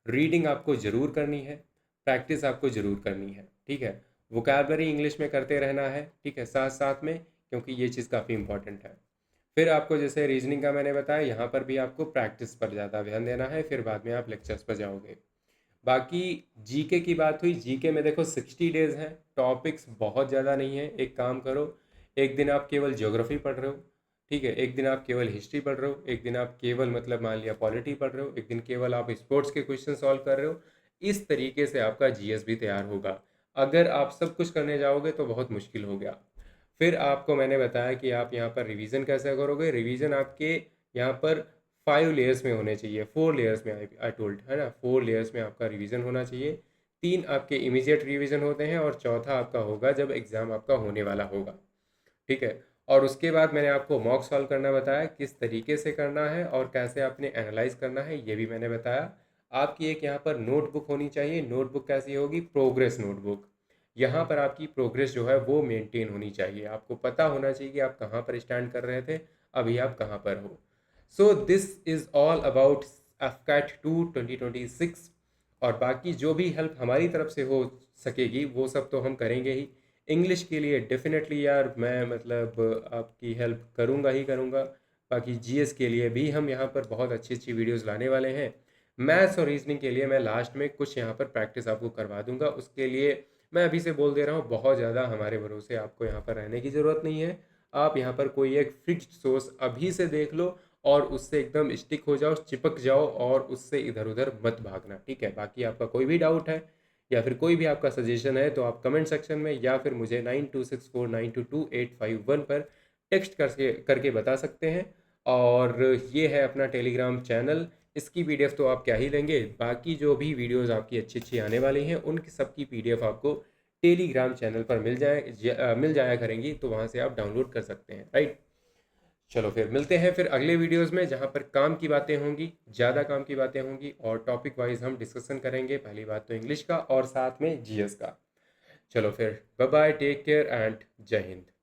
रीडिंग आपको ज़रूर करनी है, प्रैक्टिस आपको ज़रूर करनी है, ठीक है? वोकैबलरी इंग्लिश में करते रहना है, ठीक है, साथ साथ में, क्योंकि ये चीज़ काफ़ी इंपॉर्टेंट है। फिर आपको जैसे रीजनिंग का मैंने बताया, यहाँ पर भी आपको प्रैक्टिस पर ज़्यादा ध्यान देना है, फिर बाद में आप लेक्चर्स पर जाओगे। बाकी जीके की बात हुई, जीके में देखो 60 डेज हैं, टॉपिक्स बहुत ज़्यादा नहीं है। एक काम करो, एक दिन आप केवल ज्योग्राफी पढ़ रहे हो, ठीक है, एक दिन आप केवल हिस्ट्री पढ़ रहे हो, एक दिन आप केवल मतलब मान लिया पॉलिटी पढ़ रहे हो, एक दिन केवल आप स्पोर्ट्स के क्वेश्चन सॉल्व कर रहे हो। इस तरीके से आपका जीएस भी तैयार होगा। अगर आप सब कुछ करने जाओगे तो बहुत मुश्किल हो गया। फिर आपको मैंने बताया कि आप यहाँ पर रिवीजन कैसे करोगे। रिवीजन आपके यहाँ पर 5 लेयर्स में होने चाहिए, 4 लेयर्स में, आई टोल्ड है ना, 4 लेयर्स में आपका रिवीजन होना चाहिए। 3 आपके इमीडिएट रिवीजन होते हैं और चौथा आपका होगा जब एग्ज़ाम आपका होने वाला होगा, ठीक है? और उसके बाद मैंने आपको मॉक सॉल्व करना बताया, किस तरीके से करना है और कैसे आपने एनालाइज करना है, ये भी मैंने बताया। आपकी एक यहाँ पर नोटबुक होनी चाहिए। नोटबुक कैसी होगी? Progress notebook. यहाँ पर आपकी प्रोग्रेस जो है वो मेंटेन होनी चाहिए। आपको पता होना चाहिए कि आप कहाँ पर स्टैंड कर रहे थे, अभी आप कहाँ पर हो। So this is all about AFCAT 2 2026। और बाकी जो भी हेल्प हमारी तरफ से हो सकेगी वो सब तो हम करेंगे ही। इंग्लिश के लिए डेफिनेटली यार मैं मतलब आपकी हेल्प करूँगा ही करूँगा। बाकी जीएस के लिए भी हम यहाँ पर बहुत अच्छी अच्छी वीडियोस लाने वाले हैं। मैथ्स और रीजनिंग के लिए मैं लास्ट में कुछ यहाँ पर प्रैक्टिस आपको करवा दूंगा। उसके लिए मैं अभी से बोल दे रहा हूँ, बहुत ज़्यादा हमारे भरोसे आपको यहाँ पर रहने की ज़रूरत नहीं है। आप यहाँ पर कोई एक फिक्स्ड सोर्स अभी से देख लो और उससे एकदम स्टिक हो जाओ, चिपक जाओ और उससे इधर उधर मत भागना, ठीक है? बाकी आपका कोई भी डाउट है या फिर कोई भी आपका सजेशन है तो आप कमेंट सेक्शन में या फिर मुझे 9264922851 पर टेक्स्ट करके करके बता सकते हैं। और ये है अपना टेलीग्राम चैनल। इसकी पीडीएफ तो आप क्या ही लेंगे, बाकी जो भी वीडियोस आपकी अच्छी अच्छी आने वाली हैं उनकी सबकी पीडीएफ आपको टेलीग्राम चैनल पर मिल जाया करेंगी, तो वहाँ से आप डाउनलोड कर सकते हैं, राइट? चलो फिर मिलते हैं फिर अगले वीडियोस में, जहाँ पर काम की बातें होंगी, ज़्यादा काम की बातें होंगी और टॉपिक वाइज हम डिस्कशन करेंगे। पहली बात तो इंग्लिश का और साथ में जीएस का। चलो फिर bye bye, take care and जय हिंद।